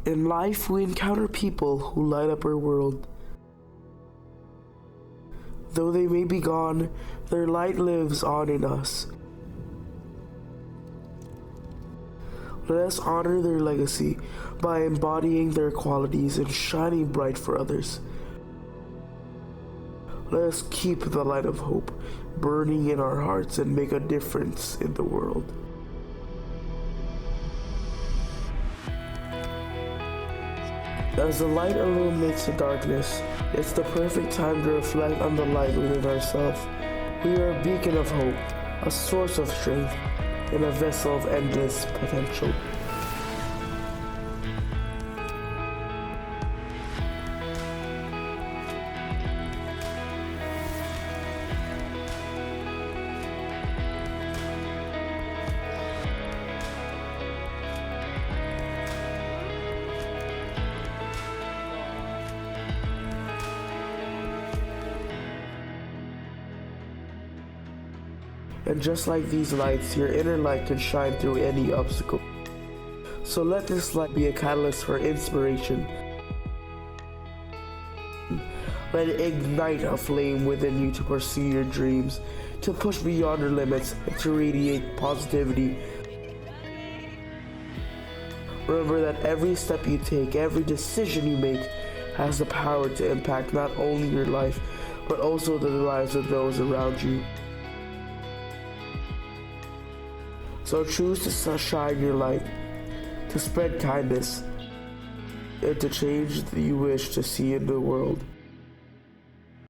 In life, we encounter people who light up our world. Though they may be gone, their light lives on in us. Let us honor their legacy by embodying their qualities and shining bright for others. Let us keep the light of hope burning in our hearts and make a difference in the world. As the light illuminates the darkness, it's the perfect time to reflect on the light within ourselves. We are a beacon of hope, a source of strength, and a vessel of endless potential. And just like these lights, your inner light can shine through any obstacle. So let this light be a catalyst for inspiration. Let it ignite a flame within you to pursue your dreams, to push beyond your limits, and to radiate positivity. Remember that every step you take, every decision you make, has the power to impact not only your life, but also the lives of those around you. So choose to shine your light, to spread kindness, and to change that you wish to see in the world.